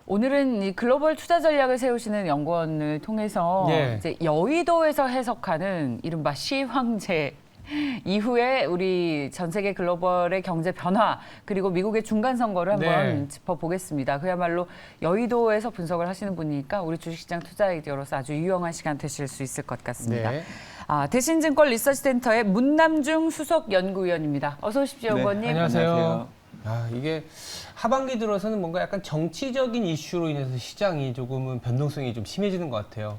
오늘은 이 글로벌 투자 전략을 세우시는 연구원을 통해서 예. 이제 여의도에서 해석하는 이른바 시황제 이후에 우리 전 세계 글로벌의 경제 변화 그리고 미국의 중간 선거를 한번 네. 짚어보겠습니다. 그야말로 여의도에서 분석을 하시는 분이니까 우리 주식시장 투자 아이디어로서 아주 유용한 시간 되실 수 있을 것 같습니다. 네. 대신증권 리서치센터의 문남중 수석 연구위원입니다. 어서 오십시오, 연구원님. 안녕하세요. 이게 하반기 들어서는 뭔가 약간 정치적인 이슈로 인해서 시장이 조금은 변동성이 좀 심해지는 것 같아요.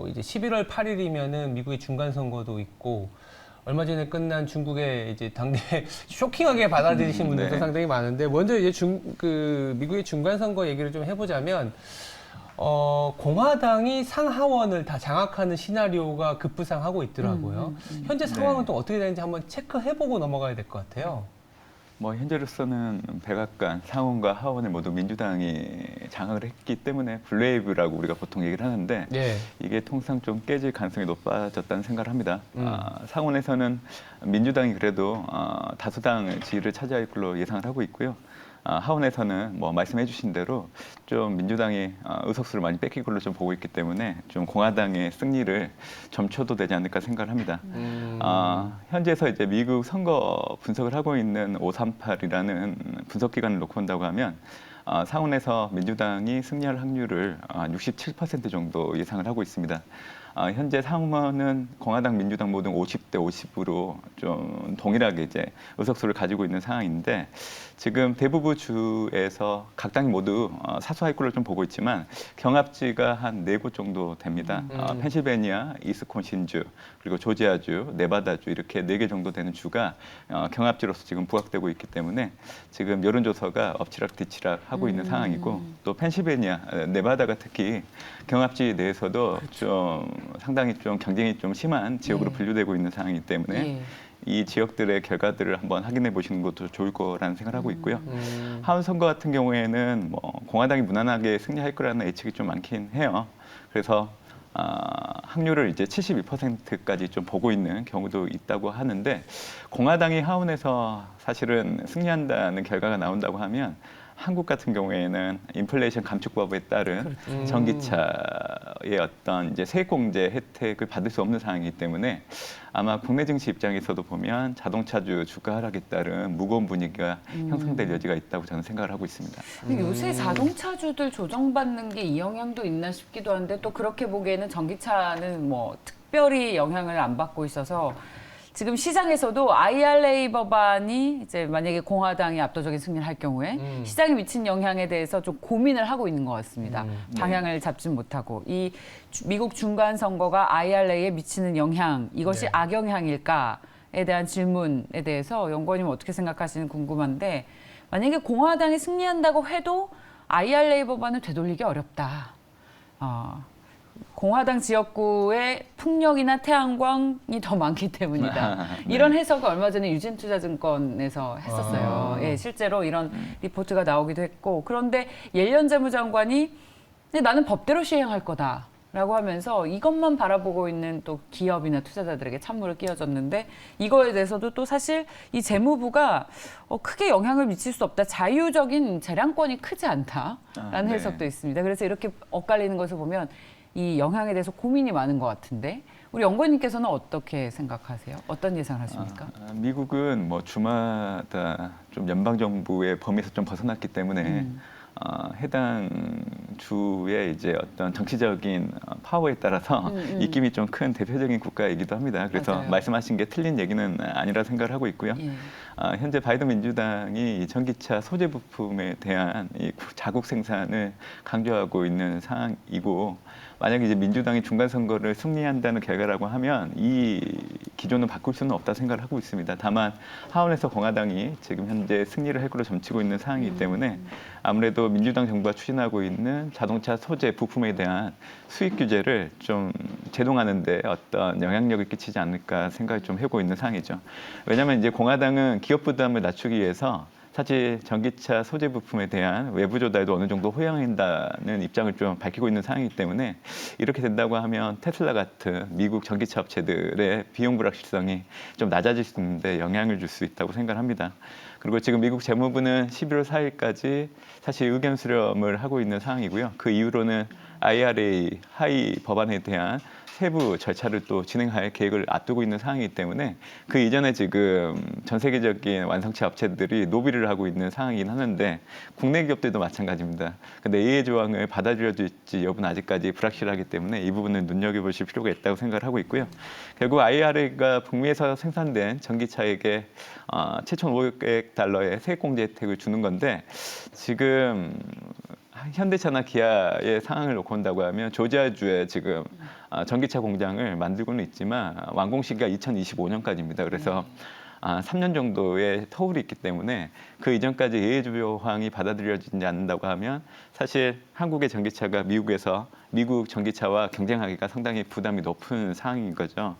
이제 11월 8일이면은 미국의 중간 선거도 있고 얼마 전에 끝난 중국의 이제 당내 쇼킹하게 받아들이신 분들도 네. 상당히 많은데 먼저 이제 미국의 중간 선거 얘기를 좀 해보자면 공화당이 상하원을 다 장악하는 시나리오가 급부상하고 있더라고요. 현재 상황은 네. 또 어떻게 되는지 한번 체크해보고 넘어가야 될 것 같아요. 뭐 현재로서는 백악관, 상원과 하원을 모두 민주당이 장악을 했기 때문에 블레이브라고 우리가 보통 얘기를 하는데 네. 이게 통상 좀 깨질 가능성이 높아졌다는 생각을 합니다. 상원에서는 민주당이 그래도 다수당 지위를 차지할 걸로 예상을 하고 있고요. 하원에서는 뭐 말씀해 주신 대로 좀 민주당이 의석수를 많이 뺏길 걸로 좀 보고 있기 때문에 좀 공화당의 승리를 점쳐도 되지 않을까 생각을 합니다. 현재에서 이제 미국 선거 분석을 하고 있는 538이라는 분석 기관을 놓고 본다고 하면 상원에서 민주당이 승리할 확률을 67% 정도 예상을 하고 있습니다. 현재 상원은 공화당, 민주당 모두 50대 50으로 좀 동일하게 이제 의석수를 가지고 있는 상황인데 지금 대부분 주에서 각 당이 모두 사수할 걸로 좀 보고 있지만 경합지가 한 4곳 정도 됩니다. 펜실베니아, 이스콘신주, 그리고 조지아주, 네바다주 이렇게 4개 정도 되는 주가 경합지로서 지금 부각되고 있기 때문에 지금 여론조사가 엎치락뒤치락 하고 있는 상황이고 또 펜실베니아, 네바다가 특히 경합지 내에서도 좀 상당히 좀 경쟁이 좀 심한 지역으로 분류되고 있는 상황이기 때문에 이 지역들의 결과들을 한번 확인해 보시는 것도 좋을 거라는 생각을 하고 있고요. 하원 선거 같은 경우에는 뭐 공화당이 무난하게 승리할 거라는 예측이 좀 많긴 해요. 그래서 확률을 이제 72%까지 좀 보고 있는 경우도 있다고 하는데 공화당이 하원에서 사실은 승리한다는 결과가 나온다고 하면 한국 같은 경우에는 인플레이션 감축법에 따른 전기차의 어떤 이제 세액공제 혜택을 받을 수 없는 상황이기 때문에 아마 국내 증시 입장에서도 보면 자동차주 주가 하락에 따른 무거운 분위기가 형성될 여지가 있다고 저는 생각을 하고 있습니다. 근데 요새 자동차주들 조정받는 게 이 영향도 있나 싶기도 한데 또 그렇게 보기에는 전기차는 뭐 특별히 영향을 안 받고 있어서 지금 시장에서도 IRA 법안이 이제 만약에 공화당이 압도적인 승리를 할 경우에 시장에 미친 영향에 대해서 좀 고민을 하고 있는 것 같습니다. 방향을 잡지 못하고 이 미국 중간 선거가 IRA에 미치는 영향 이것이 네. 악영향일까에 대한 질문에 대해서 연구원님 어떻게 생각하시는지 궁금한데 만약에 공화당이 승리한다고 해도 IRA 법안을 되돌리기 어렵다. 공화당 지역구의 풍력이나 태양광이 더 많기 때문이다. 네. 이런 해석을 얼마 전에 유진투자증권에서 했었어요. 예, 실제로 이런 리포트가 나오기도 했고 그런데 옐런 재무장관이 근데 나는 법대로 시행할 거다라고 하면서 이것만 바라보고 있는 또 기업이나 투자자들에게 찬물을 끼얹었는데 이거에 대해서도 또 사실 이 재무부가 크게 영향을 미칠 수 없다. 자유적인 재량권이 크지 않다라는 네. 해석도 있습니다. 그래서 이렇게 엇갈리는 것을 보면 이 영향에 대해서 고민이 많은 것 같은데 우리 연구원님께서는 어떻게 생각하세요? 어떤 예상을 하십니까? 미국은 뭐 주마다 좀 연방 정부의 범위에서 좀 벗어났기 때문에 해당 주의 이제 어떤 정치적인 파워에 따라서 입김이 좀 큰 대표적인 국가이기도 합니다. 그래서 맞아요. 말씀하신 게 틀린 얘기는 아니라 생각을 하고 있고요. 예. 현재 바이든 민주당이 이 전기차 소재 부품에 대한 이 자국 생산을 강조하고 있는 상황이고 만약에 이제 민주당이 중간 선거를 승리한다는 결과라고 하면 이 기조는 바꿀 수는 없다 생각을 하고 있습니다. 다만 하원에서 공화당이 지금 현재 승리를 할 걸로 점치고 있는 상황이기 때문에 아무래도 민주당 정부가 추진하고 있는 자동차 소재 부품에 대한 수입 규제를 좀 제동하는 데 어떤 영향력을 끼치지 않을까 생각을 좀 하고 있는 상황이죠. 왜냐하면 이제 공화당은 기업 부담을 낮추기 위해서 사실 전기차 소재 부품에 대한 외부 조달도 어느 정도 허용한다는 입장을 좀 밝히고 있는 상황이기 때문에 이렇게 된다고 하면 테슬라 같은 미국 전기차 업체들의 비용 불확실성이 좀 낮아질 수 있는데 영향을 줄 수 있다고 생각합니다. 그리고 지금 미국 재무부는 11월 4일까지 사실 의견 수렴을 하고 있는 상황이고요. 그 이후로는 IRA 하위 법안에 대한 세부 절차를 또 진행할 계획을 앞두고 있는 상황이기 때문에 그 이전에 지금 전 세계적인 완성차 업체들이 노비를 하고 있는 상황이긴 하는데 국내 기업들도 마찬가지입니다. 근데 EA 조항을 받아들여질지 여부는 아직까지 불확실하기 때문에 이 부분은 눈여겨보실 필요가 있다고 생각을 하고 있고요. 결국 IRA가 북미에서 생산된 전기차에게 7,500억 달러의 세액공제 혜택을 주는 건데 지금 현대차나 기아의 상황을 놓고 본다고 하면 조지아주에 지금 전기차 공장을 만들고는 있지만 완공 시기가 2025년까지입니다. 그래서 3년 정도의 터울이 있기 때문에 그 이전까지 예외 조항이 받아들여지지 않는다고 하면 사실 한국의 전기차가 미국에서 미국 전기차와 경쟁하기가 상당히 부담이 높은 상황인 거죠.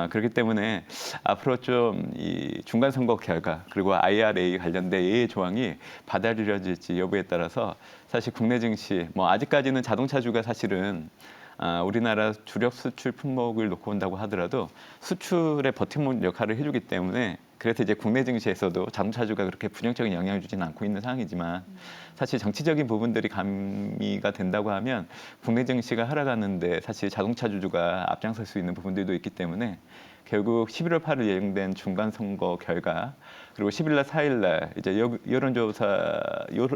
그렇기 때문에 앞으로 좀 이 중간 선거 결과 그리고 IRA 관련된 예외 조항이 받아들여질지 여부에 따라서 사실 국내 증시 뭐 아직까지는 자동차주가 사실은 우리나라 주력 수출 품목을 놓고 본다고 하더라도 수출의 버팀목 역할을 해주기 때문에 그래서 이제 국내 증시에서도 자동차주가 그렇게 부정적인 영향을 주지는 않고 있는 상황이지만 사실 정치적인 부분들이 가미가 된다고 하면 국내 증시가 하락하는데 사실 자동차주가 앞장설 수 있는 부분들도 있기 때문에 결국 11월 8일 예정된 중간 선거 결과 그리고 10일 날 4일 날 이제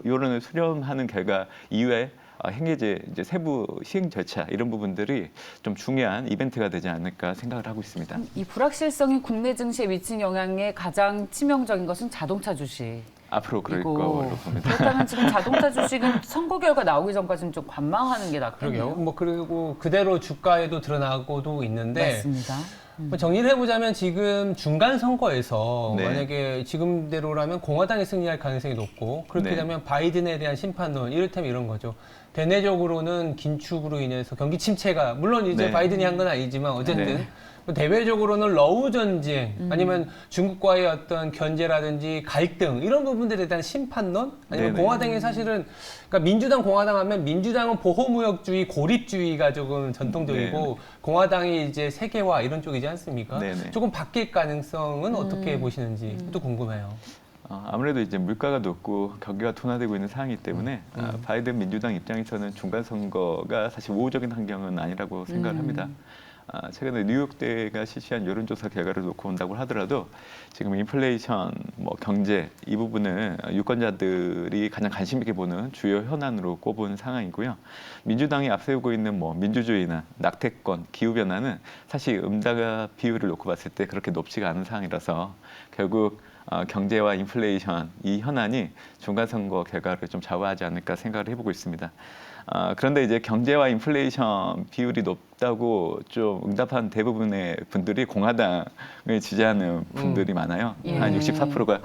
여론을 수렴하는 결과 이후에 행해제 이제 세부 시행 절차 이런 부분들이 좀 중요한 이벤트가 되지 않을까 생각을 하고 있습니다. 이 불확실성이 국내 증시에 미친 영향에 가장 치명적인 것은 자동차 주식. 앞으로 그럴 거로 봅니다. 그렇다면 지금 자동차 주식은 선거 결과 나오기 전까지는 좀 관망하는 게 낫겠네요. 그러게요. 뭐 그리고 그대로 주가에도 드러나고도 있는데 맞습니다. 뭐 정리를 해보자면 지금 중간 선거에서 네. 만약에 지금대로라면 공화당이 승리할 가능성이 높고 그렇게 네. 되면 바이든에 대한 심판론 이를테면 이런 거죠. 대내적으로는 긴축으로 인해서 경기 침체가 물론 이제 네. 바이든이 한 건 아니지만 어쨌든 네. 대외적으로는 러우 전쟁 아니면 중국과의 어떤 견제라든지 갈등 이런 부분들에 대한 심판론 아니면 네네. 공화당이 사실은 그러니까 민주당 공화당 하면 민주당은 보호무역주의 고립주의가 조금 전통적이고 네네. 공화당이 이제 세계화 이런 쪽이지 않습니까? 네네. 조금 바뀔 가능성은 어떻게 보시는지 그것도 궁금해요. 아무래도 이제 물가가 높고 경기가 둔화되고 있는 상황이기 때문에 바이든 민주당 입장에서는 중간 선거가 사실 우호적인 환경은 아니라고 생각을 합니다. 최근에 뉴욕대가 실시한 여론조사 결과를 놓고 본다고 하더라도 지금 인플레이션, 뭐 경제 이 부분을 유권자들이 가장 관심 있게 보는 주요 현안으로 꼽은 상황이고요. 민주당이 앞세우고 있는 뭐 민주주의나 낙태권, 기후 변화는 사실 음자 비율을 놓고 봤을 때 그렇게 높지가 않은 상황이라서 결국 경제와 인플레이션 이 현안이 중간 선거 결과를 좀 좌우하지 않을까 생각을 해보고 있습니다. 그런데 이제 경제와 인플레이션 비율이 높다고 좀 응답한 대부분의 분들이 공화당을 지지하는 분들이 많아요. 예. 한 64%가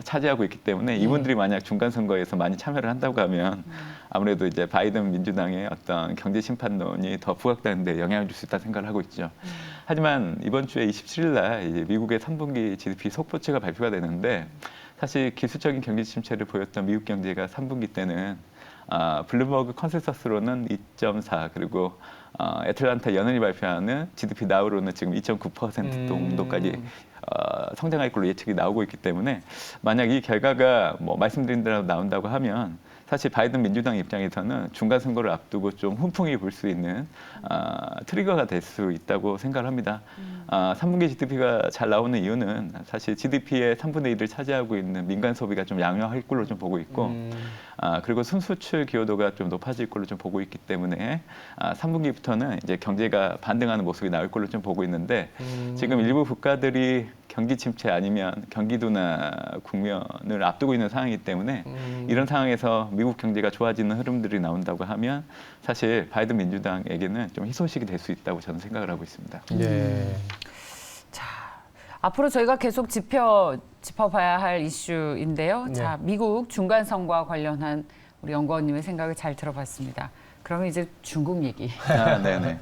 차지하고 있기 때문에 이분들이 만약 중간 선거에서 많이 참여를 한다고 하면 아무래도 이제 바이든 민주당의 어떤 경제 심판론이 더 부각되는 데 영향을 줄 수 있다 생각을 하고 있죠. 하지만 이번 주에 27일 날 이제 미국의 3분기 GDP 속보치가 발표가 되는데 사실 기술적인 경기 침체를 보였던 미국 경제가 3분기 때는 블룸버그 컨센서스로는 2.4 그리고 애틀란타 연은이 발표하는 GDP 나우로는 지금 2.9% 정도까지 성장할 걸로 예측이 나오고 있기 때문에 만약 이 결과가 뭐 말씀드린 대로 나온다고 하면 사실 바이든 민주당 입장에서는 중간 선거를 앞두고 좀 훈풍이 불 수 있는 트리거가 될 수 있다고 생각을 합니다. 3분기 GDP가 잘 나오는 이유는 사실 GDP의 3분의 1을 차지하고 있는 민간 소비가 좀 양호할 걸로 좀 보고 있고 그리고 순수출 기여도가 좀 높아질 걸로 좀 보고 있기 때문에 3분기부터는 이제 경제가 반등하는 모습이 나올 걸로 좀 보고 있는데 지금 일부 국가들이 경기 침체 아니면 경기 둔화 국면을 앞두고 있는 상황이기 때문에 이런 상황에서 미국 경제가 좋아지는 흐름들이 나온다고 하면 사실 바이든 민주당에게는 좀 희소식이 될 수 있다고 저는 생각을 하고 있습니다. 네. 자, 앞으로 저희가 계속 짚어봐야 할 이슈인데요. 네. 자, 미국 중간 선거와 관련한 우리 연구원님의 생각을 잘 들어봤습니다. 그러면 이제 중국 얘기. 네네.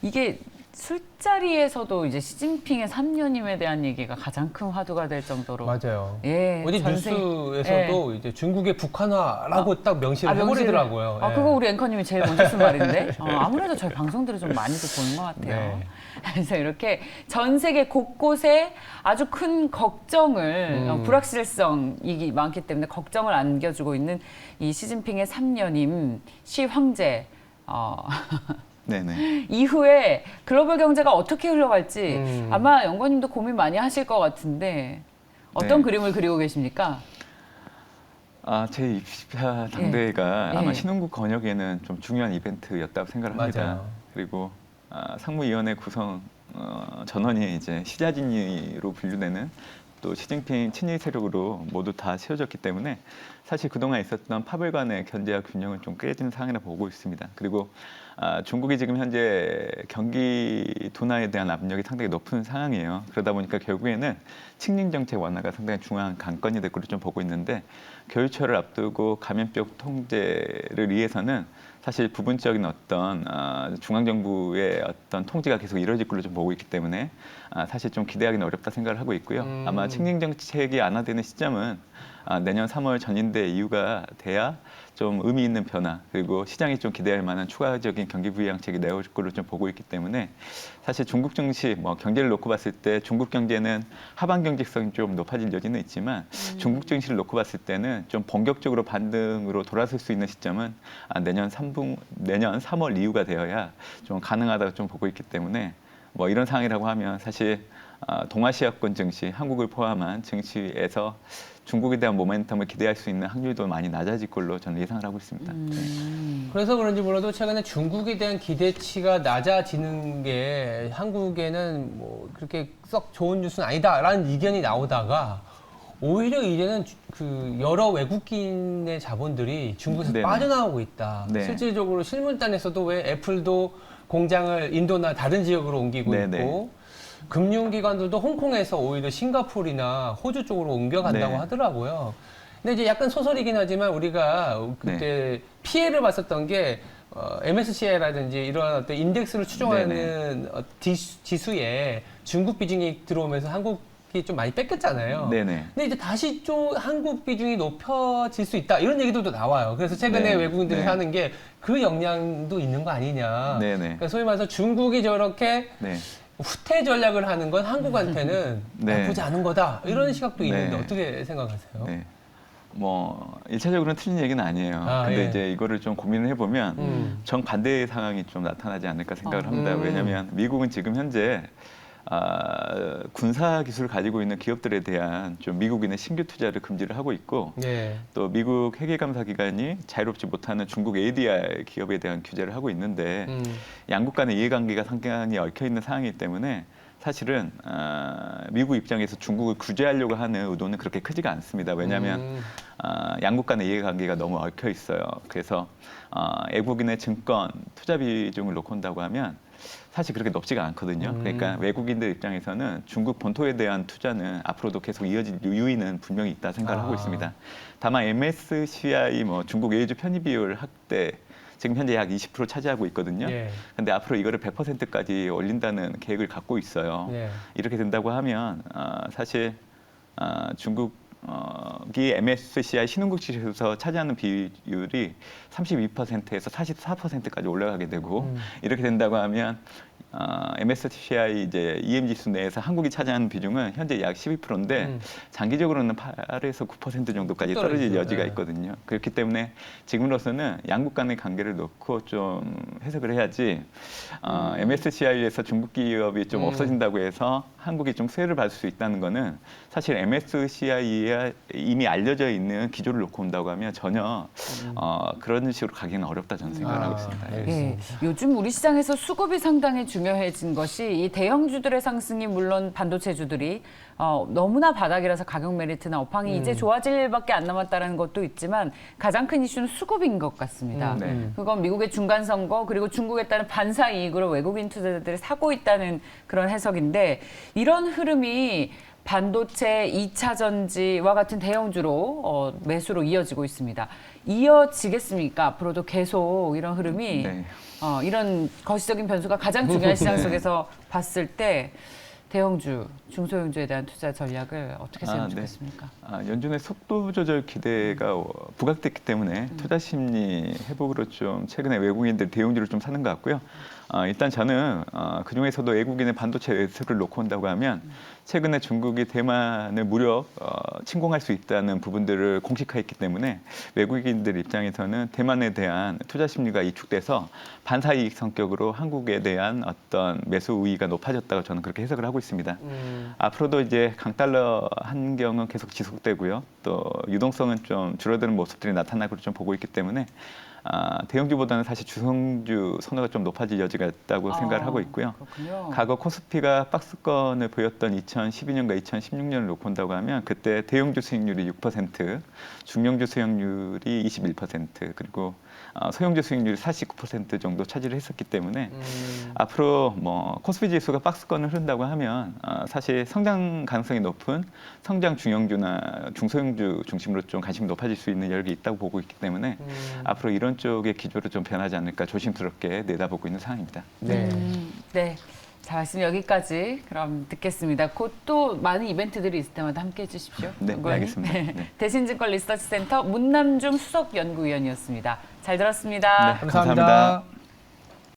이게 술자리에서도 이제 시진핑의 3년임에 대한 얘기가 가장 큰 화두가 될 정도로. 맞아요. 예, 어디 뉴스에서도 이제 중국의 북한화라고 딱 명시를 해버리더라고요. 예. 그거 우리 앵커님이 제일 먼저 쓴 말인데. 아무래도 저희 방송들을 좀 많이들 보는 것 같아요. 네. 그래서 이렇게 전 세계 곳곳에 아주 큰 걱정을, 불확실성이 많기 때문에 걱정을 안겨주고 있는 이 시진핑의 3년임 시 황제. 네네. 이후에 글로벌 경제가 어떻게 흘러갈지 아마 연구원님도 고민 많이 하실 것 같은데 어떤 네. 그림을 그리고 계십니까? 제 입시파 당대회가 예. 아마 신흥국 권역에는 좀 중요한 이벤트였다고 생각을 합니다. 맞아요. 그리고 상무위원회 구성 전원이 이제 시자진위로 분류되는 또 시진핑 친일 세력으로 모두 다 채워졌기 때문에 사실 그동안 있었던 파벌 간의 견제와 균형을 좀 깨지는 상황이라 보고 있습니다. 그리고 중국이 지금 현재 경기 둔화에 대한 압력이 상당히 높은 상황이에요. 그러다 보니까 결국에는 식민 정책 완화가 상당히 중요한 관건이 될 걸로 좀 보고 있는데 겨울철을 앞두고 감염병 통제를 위해서는 사실 부분적인 어떤 중앙정부의 어떤 통제가 계속 이루어질 걸로 좀 보고 있기 때문에 사실 좀 기대하기는 어렵다 생각을 하고 있고요. 아마 식민 정책이 완화되는 시점은 내년 3월 전인대 이후가 돼야 좀 의미 있는 변화 그리고 시장이 좀 기대할 만한 추가적인 경기 부양책이 나올 걸로 좀 보고 있기 때문에 사실 중국 증시 경제를 놓고 봤을 때 중국 경제는 하반 경직성이 좀 높아질 여지는 있지만 중국 증시를 놓고 봤을 때는 좀 본격적으로 반등으로 돌아설 수 있는 시점은 내년 3월 이후가 되어야 좀 가능하다고 좀 보고 있기 때문에 이런 상황이라고 하면 사실 동아시아권 증시, 한국을 포함한 증시에서 중국에 대한 모멘텀을 기대할 수 있는 확률도 많이 낮아질 걸로 저는 예상을 하고 있습니다. 네. 그래서 그런지 몰라도 최근에 중국에 대한 기대치가 낮아지는 게 한국에는 그렇게 썩 좋은 뉴스는 아니다라는 의견이 나오다가 오히려 이제는 그 여러 외국인의 자본들이 중국에서 네네. 빠져나오고 있다. 네. 실질적으로 실물단에서도 왜 애플도 공장을 인도나 다른 지역으로 옮기고 네네. 있고 금융기관들도 홍콩에서 오히려 싱가포르나 호주 쪽으로 옮겨간다고 네. 하더라고요. 근데 이제 약간 소설이긴 하지만 우리가 그때 피해를 봤었던 게 MSCI라든지 이런 어떤 인덱스를 추종하는 지수에 중국 비중이 들어오면서 한국이 좀 많이 뺏겼잖아요. 네네. 근데 이제 다시 좀 한국 비중이 높여질 수 있다 이런 얘기들도 나와요. 그래서 최근에 네. 외국인들이 네. 하는 게 그 영향도 있는 거 아니냐. 네네. 그러니까 소위 말해서 중국이 저렇게 네. 후퇴 전략을 하는 건 한국한테는 네. 나쁘지 않은 거다. 이런 시각도 있는데 네. 어떻게 생각하세요? 네. 일차적으로는 틀린 얘기는 아니에요. 근데 예. 이제 이거를 좀 고민을 해보면 정반대의 상황이 좀 나타나지 않을까 생각을 합니다. 왜냐하면 미국은 지금 현재 군사 기술을 가지고 있는 기업들에 대한 좀 미국인의 신규 투자를 금지를 하고 있고 네. 또 미국 회계감사기관이 자유롭지 못하는 중국 ADR 기업에 대한 규제를 하고 있는데 양국 간의 이해관계가 상당히 얽혀 있는 상황이기 때문에 사실은 미국 입장에서 중국을 규제하려고 하는 의도는 그렇게 크지가 않습니다. 왜냐하면 양국 간의 이해관계가 너무 얽혀 있어요. 그래서 외국인의 증권 투자 비중을 놓고 온다고 하면 사실 그렇게 높지가 않거든요. 그러니까 외국인들 입장에서는 중국 본토에 대한 투자는 앞으로도 계속 이어질 유의는 분명히 있다 생각을 하고 있습니다. 다만 MSCI 중국 외주 편입 비율 확대 지금 현재 약 20% 차지하고 있거든요. 근데 앞으로 이거를 100%까지 올린다는 계획을 갖고 있어요. 이렇게 된다고 하면 사실 중국이 MSCI 신흥국 지수에서 차지하는 비율이 32%에서 44%까지 올라가게 되고 이렇게 된다고 하면 MSCI 이제 EM 지수 내에서 한국이 차지하는 비중은 현재 약 12%인데 장기적으로는 8에서 9% 정도까지 떨어질 여지가 있거든요. 그렇기 때문에 지금으로서는 양국 간의 관계를 놓고 좀 해석을 해야지 MSCI에서 중국 기업이 좀 없어진다고 해서 한국이 좀 수혜를 받을 수 있다는 거는 사실 MSCI에 이미 알려져 있는 기조를 놓고 온다고 하면 전혀 그런 식으로 가기는 어렵다 저는 생각을 하고 있습니다. 예, 요즘 우리 시장에서 수급이 상당히 중요해진 것이 이 대형주들의 상승이 물론 반도체주들이 너무나 바닥이라서 가격 메리트나 업황이 이제 좋아질 일밖에 안 남았다는 것도 있지만 가장 큰 이슈는 수급인 것 같습니다. 그건 미국의 중간 선거 그리고 중국에 따른 반사 이익으로 외국인 투자자들이 사고 있다는 그런 해석인데 이런 흐름이 반도체, 2차 전지와 같은 대형주로 매수로 이어지고 있습니다. 이어지겠습니까? 앞으로도 계속 이런 흐름이 네. 이런 거시적인 변수가 가장 중요한 시장 속에서 봤을 때 대형주, 중소형주에 대한 투자 전략을 어떻게 세우면 좋겠습니까? 연준의 속도 조절 기대가 부각됐기 때문에 투자 심리 회복으로 좀 최근에 외국인들 대형주를 좀 사는 것 같고요. 일단 저는 그중에서도 외국인의 반도체 매수를 놓고 온다고 하면 최근에 중국이 대만을 무력 침공할 수 있다는 부분들을 공식화했기 때문에 외국인들 입장에서는 대만에 대한 투자 심리가 이축돼서 반사이익 성격으로 한국에 대한 어떤 매수 우위가 높아졌다고 저는 그렇게 해석을 하고 있습니다. 앞으로도 이제 강달러 환경은 계속 지속되고요. 또 유동성은 좀 줄어드는 모습들이 나타나고 좀 보고 있기 때문에 대형주보다는 사실 주성주 선호가 좀 높아질 여지가 있다고 생각을 하고 있고요. 그렇군요. 과거 코스피가 박스권을 보였던 2012년과 2016년을 놓고 온다고 하면 그때 대형주 수익률이 6%, 중형주 수익률이 21%, 그리고 소형주 수익률이 49% 정도 차지를 했었기 때문에 앞으로 뭐 코스피 지수가 박스권을 흐른다고 하면 사실 성장 가능성이 높은 성장 중형주나 중소형주 중심으로 좀 관심이 높아질 수 있는 여력이 있다고 보고 있기 때문에 앞으로 이런 쪽의 기조로 좀 변하지 않을까 조심스럽게 내다보고 있는 상황입니다. 네. 네. 자, 말씀 여기까지 그럼 듣겠습니다. 곧 또 많은 이벤트들이 있을 때마다 함께 해주십시오. 네, 연구원님. 알겠습니다. 네. 대신증권 리서치센터 문남중 수석연구위원이었습니다. 잘 들었습니다. 네, 감사합니다.